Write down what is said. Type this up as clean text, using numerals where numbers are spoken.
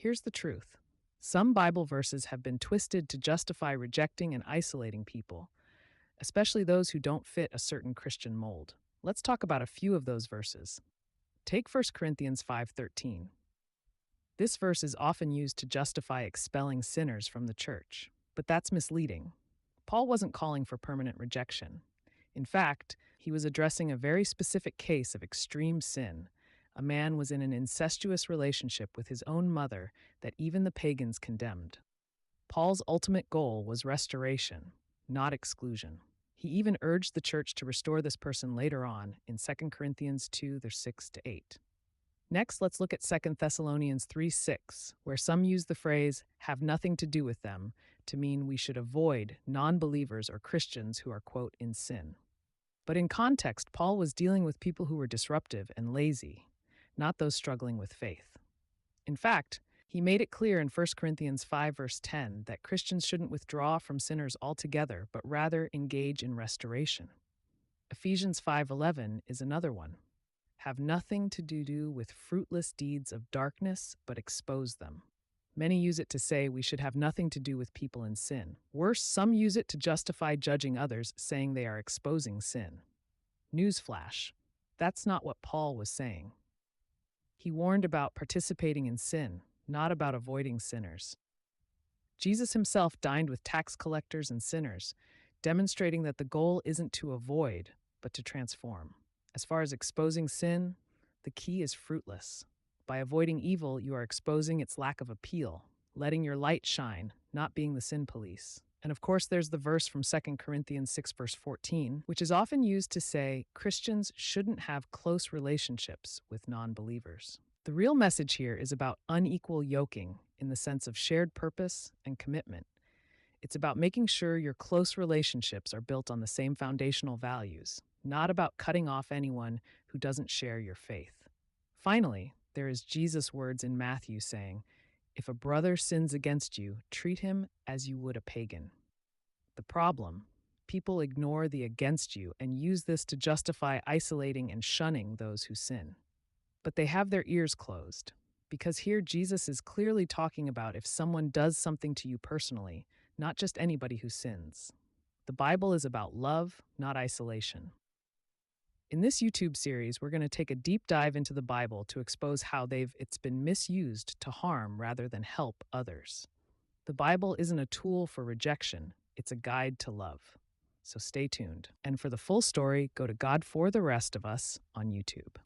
Here's the truth. Some Bible verses have been twisted to justify rejecting and isolating people, especially those who don't fit a certain Christian mold. Let's talk about a few of those verses. Take 1 Corinthians 5:13. This verse is often used to justify expelling sinners from the church, but that's misleading. Paul wasn't calling for permanent rejection. In fact, he was addressing a very specific case of extreme sin. A man was in an incestuous relationship with his own mother that even the pagans condemned. Paul's ultimate goal was restoration, not exclusion. He even urged the church to restore this person later on in 2 Corinthians 2, verse 6 to 8. Next, let's look at 2 Thessalonians 3:6, where some use the phrase, have nothing to do with them, to mean we should avoid non believers or Christians who are, quote, in sin. But in context, Paul was dealing with people who were disruptive and lazy, not those struggling with faith. In fact, he made it clear in 1 Corinthians 5, verse 10, that Christians shouldn't withdraw from sinners altogether, but rather engage in restoration. Ephesians 5:11 is another one. Have nothing to do with fruitless deeds of darkness, but expose them. Many use it to say we should have nothing to do with people in sin. Worse, some use it to justify judging others, saying they are exposing sin. Newsflash, that's not what Paul was saying. He warned about participating in sin, not about avoiding sinners. Jesus himself dined with tax collectors and sinners, demonstrating that the goal isn't to avoid, but to transform. As far as exposing sin, the key is fruitless. By avoiding evil, you are exposing its lack of appeal, letting your light shine, not being the sin police. And of course, there's the verse from 2 Corinthians 6, verse 14, which is often used to say Christians shouldn't have close relationships with non believers. The real message here is about unequal yoking in the sense of shared purpose and commitment. It's about making sure your close relationships are built on the same foundational values, not about cutting off anyone who doesn't share your faith. Finally, there is Jesus' words in Matthew saying, if a brother sins against you, treat him as you would a pagan. The problem, people ignore the against you and use this to justify isolating and shunning those who sin. But they have their ears closed, because here Jesus is clearly talking about if someone does something to you personally, not just anybody who sins. The Bible is about love, not isolation. In this YouTube series, we're going to take a deep dive into the Bible to expose how it's been misused to harm rather than help others. The Bible isn't a tool for rejection, it's a guide to love. So stay tuned. And for the full story, go to God for the Rest of Us on YouTube.